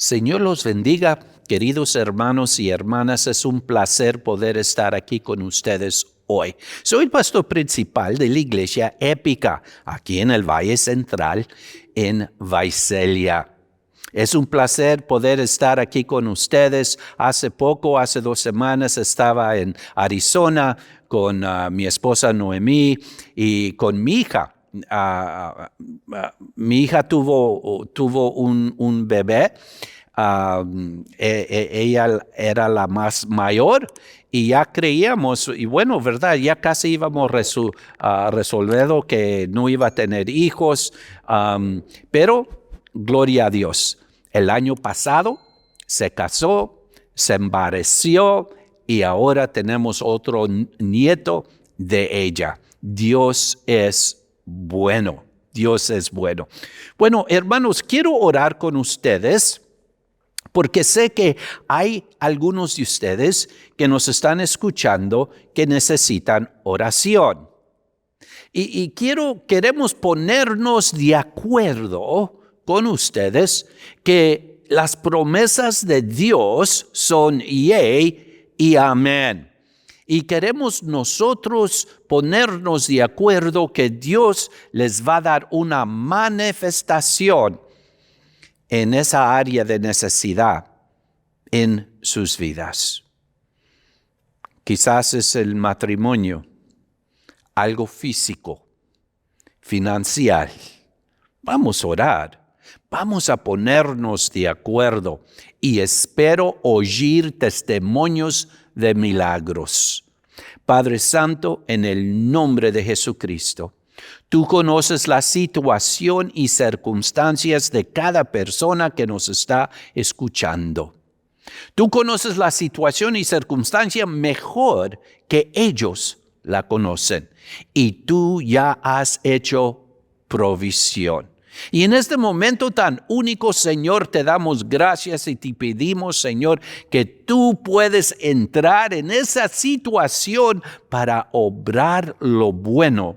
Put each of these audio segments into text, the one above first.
Señor los bendiga, queridos hermanos y hermanas. Es un placer poder estar aquí con ustedes hoy. Soy el pastor principal de la Iglesia Épica, aquí en el Valle Central, en Visalia. Es un placer poder estar aquí con ustedes. Hace 2 semanas, estaba en Arizona con mi esposa Noemí y con mi hija. Mi hija tuvo un bebé. Ella era la más mayor y ya creíamos, y bueno, verdad, ya casi íbamos resolviendo que no iba a tener hijos, pero gloria a Dios. El año pasado se casó, se embarazó y ahora tenemos otro nieto de ella. Dios es bueno. Dios es bueno. Bueno, hermanos, quiero orar con ustedes porque sé que hay algunos de ustedes que nos están escuchando que necesitan oración. Y queremos ponernos de acuerdo con ustedes que las promesas de Dios son yea y amén. Y queremos nosotros ponernos de acuerdo que Dios les va a dar una manifestación en esa área de necesidad en sus vidas. Quizás es el matrimonio, algo físico, financiero. Vamos a orar, vamos a ponernos de acuerdo y espero oír testimonios de milagros. Padre Santo, en el nombre de Jesucristo, tú conoces la situación y circunstancias de cada persona que nos está escuchando. Tú conoces la situación y circunstancia mejor que ellos la conocen. Y tú ya has hecho provisión. Y en este momento tan único, Señor, te damos gracias y te pedimos, Señor, que tú puedes entrar en esa situación para obrar lo bueno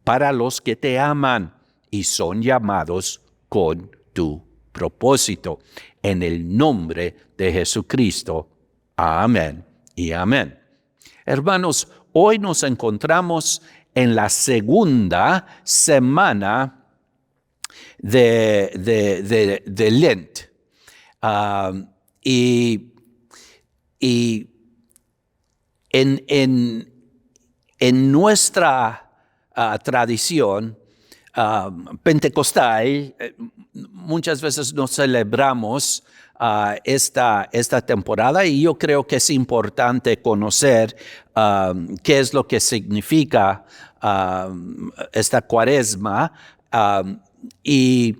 para los que te aman y son llamados con tu propósito. En el nombre de Jesucristo. Amén y amén. Hermanos, hoy nos encontramos en la segunda semana de Lent. Y en nuestra tradición pentecostal, muchas veces no celebramos esta temporada, y yo creo que es importante conocer qué es lo que significa esta cuaresma y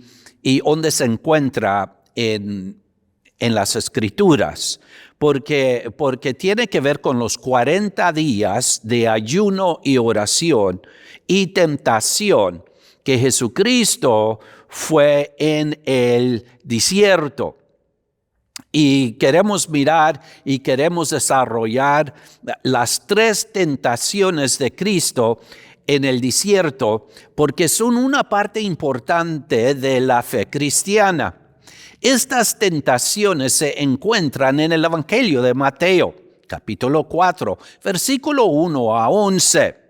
dónde se encuentra en las Escrituras. Porque tiene que ver con los 40 días de ayuno y oración y tentación que Jesucristo fue en el desierto. Y queremos mirar y queremos desarrollar las 3 tentaciones de Cristo en el desierto, porque son una parte importante de la fe cristiana. Estas tentaciones se encuentran en el Evangelio de Mateo, capítulo 4, versículo 1 a 11.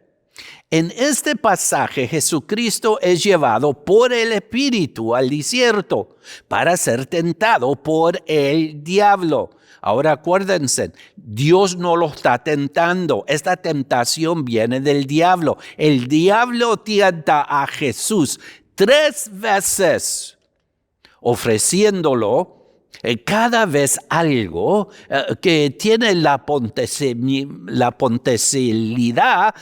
En este pasaje, Jesucristo es llevado por el Espíritu al desierto para ser tentado por el diablo. Ahora acuérdense, Dios no lo está tentando. Esta tentación viene del diablo. El diablo tienta a Jesús 3 veces. Ofreciéndolo cada vez algo que tiene la potencialidad,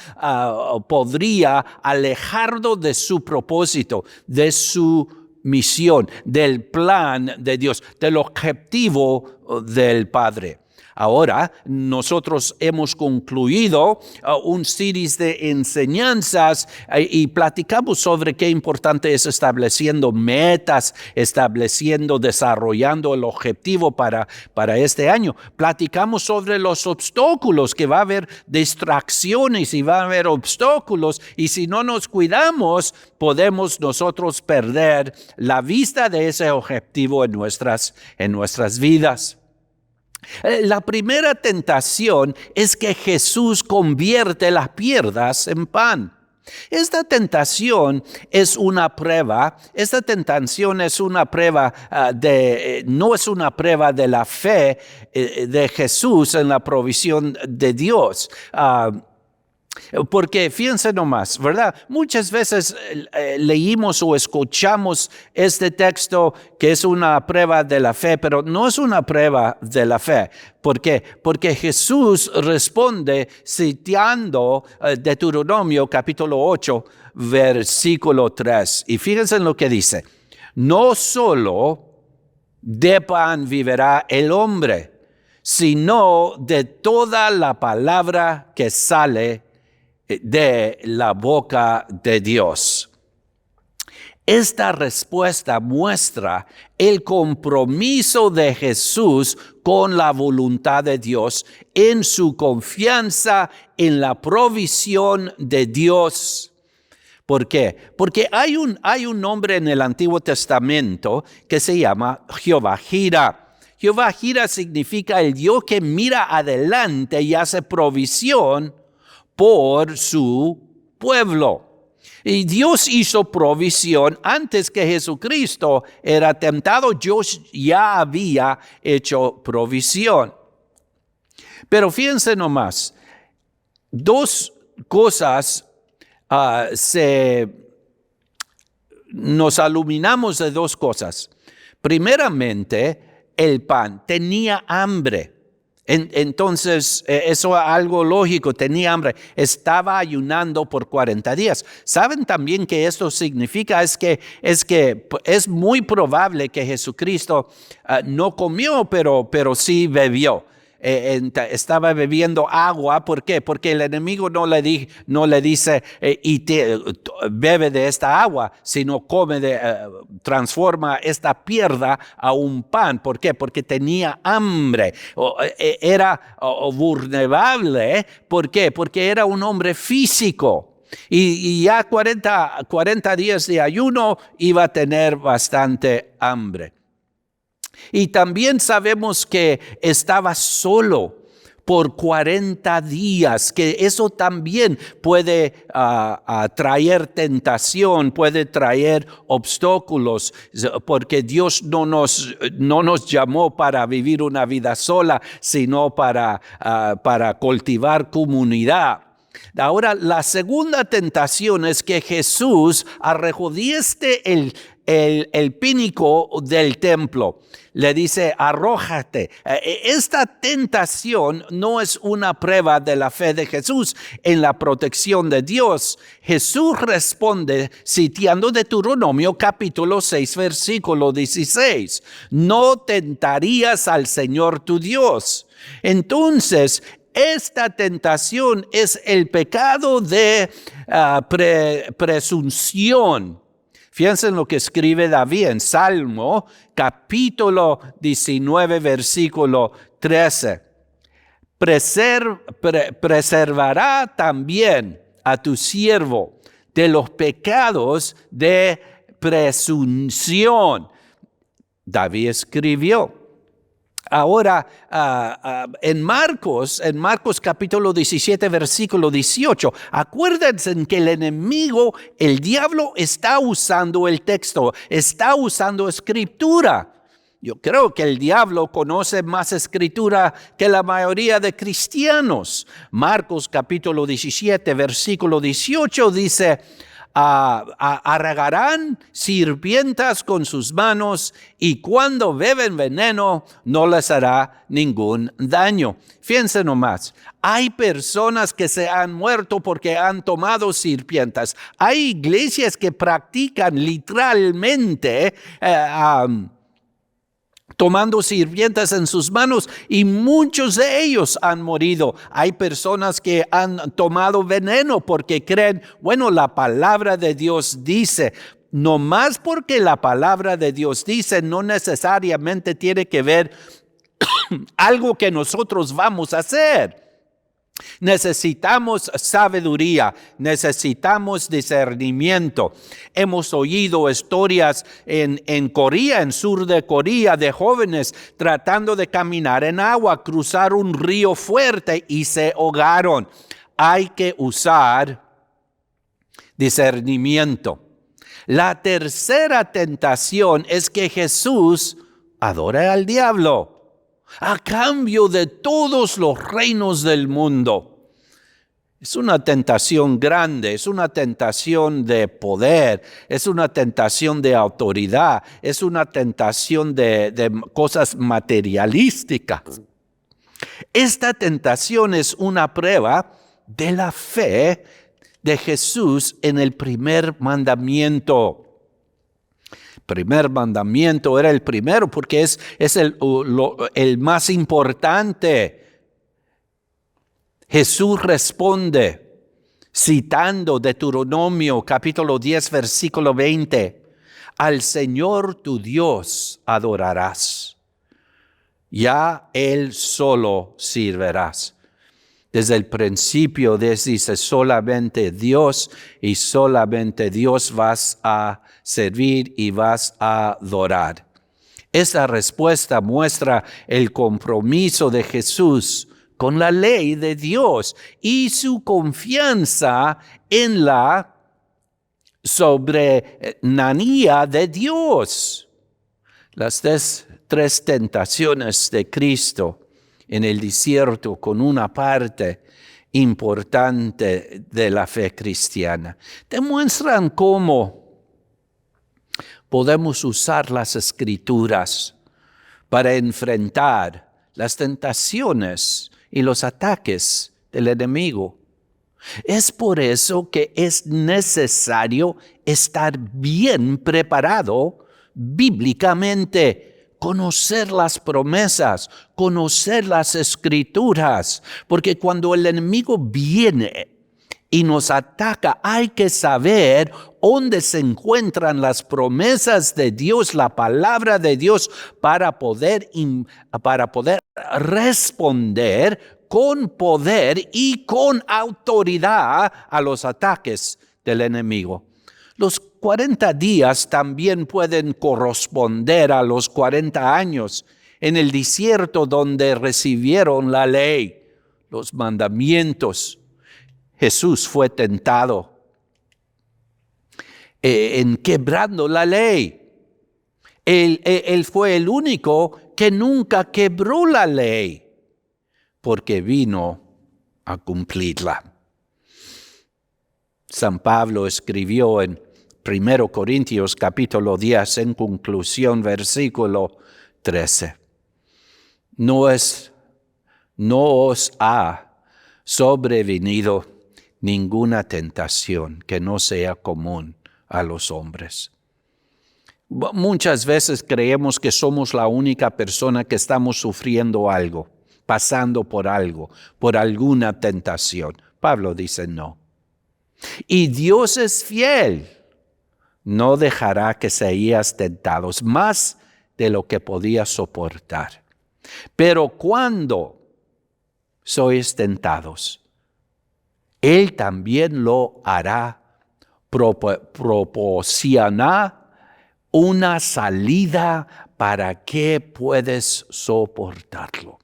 podría alejarlo de su propósito, de su misión, del plan de Dios, del objetivo del Padre. Ahora, nosotros hemos concluido un series de enseñanzas y platicamos sobre qué importante es estableciendo metas, desarrollando el objetivo para este año. Platicamos sobre los obstáculos, que va a haber distracciones y va a haber obstáculos, y si no nos cuidamos, podemos nosotros perder la vista de ese objetivo en nuestras vidas. La primera tentación es que Jesús convierte las piedras en pan. Esta tentación es una prueba. No es una prueba de la fe de Jesús en la provisión de Dios. Porque fíjense nomás, ¿verdad? Muchas veces leímos o escuchamos este texto que es una prueba de la fe, pero no es una prueba de la fe. ¿Por qué? Porque Jesús responde citando Deuteronomio capítulo 8, versículo 3. Y fíjense en lo que dice: no solo de pan vivirá el hombre, sino de toda la palabra que sale de la boca de Dios. Esta respuesta muestra el compromiso de Jesús con la voluntad de Dios, en su confianza en la provisión de Dios. ¿Por qué? Porque hay un nombre en el Antiguo Testamento que se llama Jehová Jireh. Jehová Jireh significa el Dios que mira adelante y hace provisión por su pueblo. Y Dios hizo provisión antes que Jesucristo era tentado. Dios ya había hecho provisión. Pero fíjense nomás, dos cosas nos iluminamos de dos cosas. Primeramente, el pan tenía hambre. Entonces, eso es algo lógico, tenía hambre, estaba ayunando por 40 días. ¿Saben también que esto significa? Es que es muy probable que Jesucristo no comió, pero sí bebió. Estaba bebiendo agua. ¿Por qué? Porque el enemigo no le dice bebe de esta agua, sino transforma esta piedra a un pan. ¿Por qué? Porque tenía hambre. Era vulnerable. ¿Por qué? Porque era un hombre físico. Y ya 40 días de ayuno iba a tener bastante hambre. Y también sabemos que estaba solo por 40 días, que eso también puede traer tentación, puede traer obstáculos, porque Dios no nos llamó para vivir una vida sola, sino para cultivar comunidad. Ahora, la segunda tentación es que Jesús arrojadieste el pínico del templo. Le dice, arrójate. Esta tentación no es una prueba de la fe de Jesús en la protección de Dios. Jesús responde citando Deuteronomio capítulo 6, versículo 16. No tentarías al Señor tu Dios. Entonces, esta tentación es el pecado de presunción. Fíjense en lo que escribe David en Salmo, capítulo 19, versículo 13. Preservará también a tu siervo de los pecados de presunción. David escribió. Ahora, en Marcos capítulo 17, versículo 18, acuérdense que el enemigo, el diablo, está usando el texto, está usando escritura. Yo creo que el diablo conoce más escritura que la mayoría de cristianos. Marcos capítulo 17, versículo 18 dice: arragarán serpientes con sus manos, y cuando beben veneno no les hará ningún daño. Fíjense nomás, hay personas que se han muerto porque han tomado serpientes. Hay iglesias que practican literalmente tomando sirvientas en sus manos, y muchos de ellos han morido. Hay personas que han tomado veneno porque creen, bueno, la palabra de Dios dice. No más porque la palabra de Dios dice, no necesariamente tiene que ver algo que nosotros vamos a hacer. Necesitamos sabiduría, necesitamos discernimiento. Hemos oído historias en Corea, en sur de Corea, de jóvenes tratando de caminar en agua, cruzar un río fuerte y se ahogaron. Hay que usar discernimiento. La tercera tentación es que Jesús adora al diablo a cambio de todos los reinos del mundo. Es una tentación grande, es una tentación de poder, es una tentación de autoridad, es una tentación de cosas materialísticas. Esta tentación es una prueba de la fe de Jesús en el primer mandamiento. Primer mandamiento era el primero porque es el más importante. Jesús responde citando Deuteronomio capítulo 10 versículo 20. Al Señor tu Dios adorarás, ya Él solo servirás. Desde el principio dice solamente Dios y solamente Dios vas a servir y vas a adorar. Esta respuesta muestra el compromiso de Jesús con la ley de Dios y su confianza en la soberanía de Dios. Las tres tentaciones de Cristo en el desierto con una parte importante de la fe cristiana demuestran cómo podemos usar las Escrituras para enfrentar las tentaciones y los ataques del enemigo. Es por eso que es necesario estar bien preparado bíblicamente, conocer las promesas, conocer las Escrituras, porque cuando el enemigo viene y nos ataca, hay que saber dónde se encuentran las promesas de Dios, la palabra de Dios, para poder responder con poder y con autoridad a los ataques del enemigo. Los 40 días también pueden corresponder a los 40 años en el desierto donde recibieron la ley, los mandamientos. Jesús fue tentado en quebrando la ley. Él fue el único que nunca quebró la ley porque vino a cumplirla. San Pablo escribió en 1 Corintios capítulo 10, en conclusión, versículo 13. No os ha sobrevenido ninguna tentación que no sea común a los hombres. Muchas veces creemos que somos la única persona que estamos sufriendo algo, pasando por algo, por alguna tentación. Pablo dice no. Y Dios es fiel. No dejará que seáis tentados más de lo que podías soportar. Pero cuando sois tentados, Él también lo hará, proporcionar una salida para que puedes soportarlo.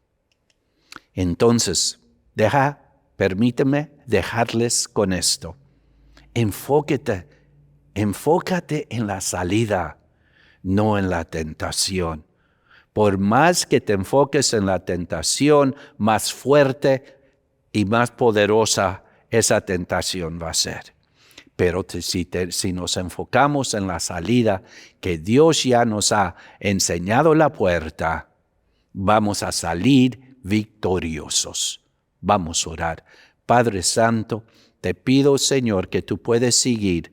Entonces, permíteme dejarles con esto. Enfócate en la salida, no en la tentación. Por más que te enfoques en la tentación, más fuerte y más poderosa esa tentación va a ser. Pero si nos enfocamos en la salida, que Dios ya nos ha enseñado la puerta, vamos a salir victoriosos. Vamos a orar. Padre Santo, te pido, Señor, que tú puedes seguir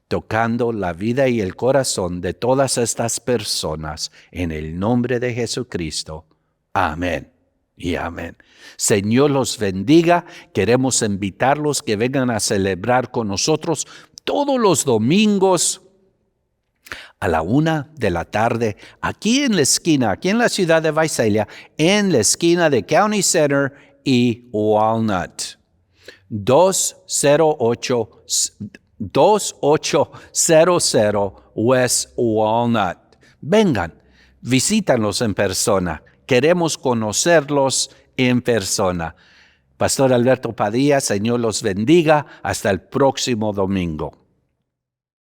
tocando la vida y el corazón de todas estas personas. En el nombre de Jesucristo. Amén y amén. Señor los bendiga. Queremos invitarlos que vengan a celebrar con nosotros todos los domingos a la 1 de la tarde, aquí en la esquina, aquí en la ciudad de Visalia, en la esquina de County Center y Walnut. 2800 West Walnut. Vengan, visítanos en persona. Queremos conocerlos en persona. Pastor Alberto Padilla, Señor los bendiga. Hasta el próximo domingo.